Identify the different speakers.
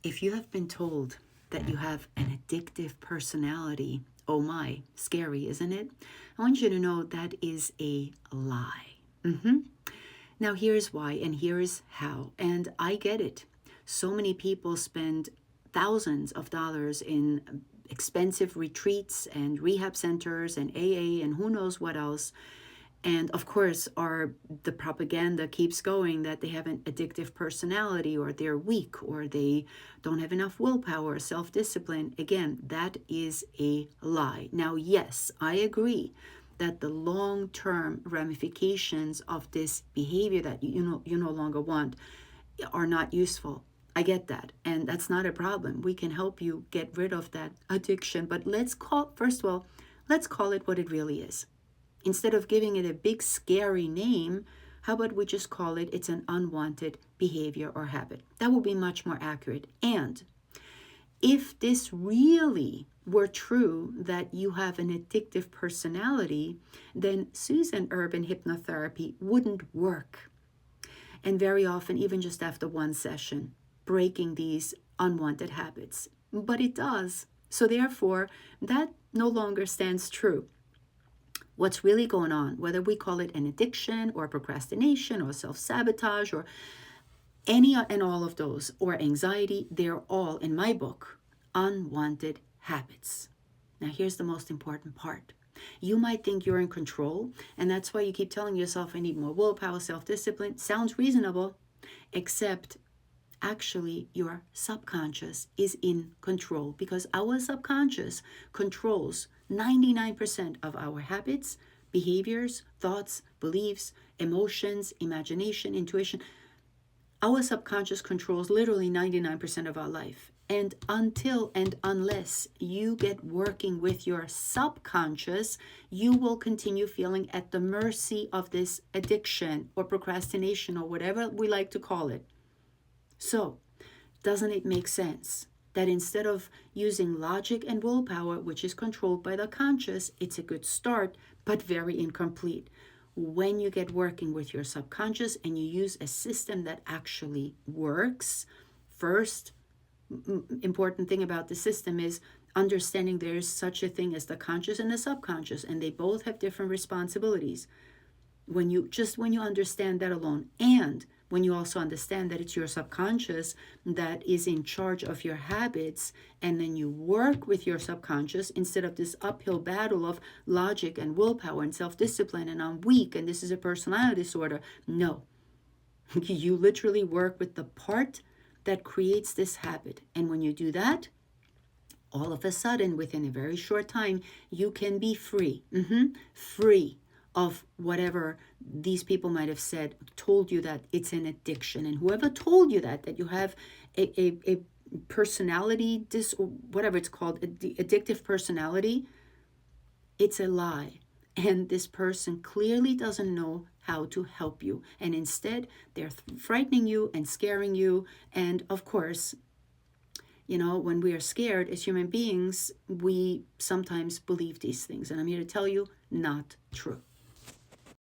Speaker 1: If you have been told that you have an addictive personality, oh my, scary, isn't it? I want you to know that is a lie. Now, here's why and here's how. And I get it. So many people spend thousands of dollars in expensive retreats and rehab centers and AA and who knows what else. And of course, the propaganda keeps going that they have an addictive personality or they're weak or they don't have enough willpower, self-discipline. Again, that is a lie. Now, yes, I agree that the long-term ramifications of this behavior that you no longer want are not useful. I get that, and that's not a problem. We can help you get rid of that addiction, but first of all, let's call it what it really is. Instead of giving it a big scary name, how about we just call it's an unwanted behavior or habit? That will be much more accurate. And if this really were true that you have an addictive personality, then Susan Urban hypnotherapy wouldn't work. And very often, even just after one session, breaking these unwanted habits. But it does. So therefore, that no longer stands true. What's really going on, whether we call it an addiction or procrastination or self-sabotage or any and all of those, or anxiety, they're all, in my book, unwanted habits. Now, here's the most important part. You might think you're in control, and that's why you keep telling yourself, I need more willpower, self-discipline. Sounds reasonable, except actually your subconscious is in control, because our subconscious controls 99% of our habits, behaviors, thoughts, beliefs, emotions, imagination, intuition. Our subconscious controls literally 99% of our life. And until and unless you get working with your subconscious, you will continue feeling at the mercy of this addiction or procrastination or whatever we like to call it. So, doesn't it make sense that instead of using logic and willpower, which is controlled by the conscious, it's a good start, but very incomplete? When you get working with your subconscious and you use a system that actually works, first important thing about the system is understanding there is such a thing as the conscious and the subconscious, and they both have different responsibilities. When you understand that alone, and when you also understand that it's your subconscious that is in charge of your habits, and then you work with your subconscious instead of this uphill battle of logic and willpower and self-discipline and I'm weak and this is a personality disorder. No, you literally work with the part that creates this habit. And when you do that, all of a sudden, within a very short time, you can be free, free of whatever these people might have told you that it's an addiction. And whoever told you that you have a personality, or whatever it's called, addictive personality, it's a lie. And this person clearly doesn't know how to help you. And instead, they're frightening you and scaring you. And of course, when we are scared as human beings, we sometimes believe these things. And I'm here to tell you, not true.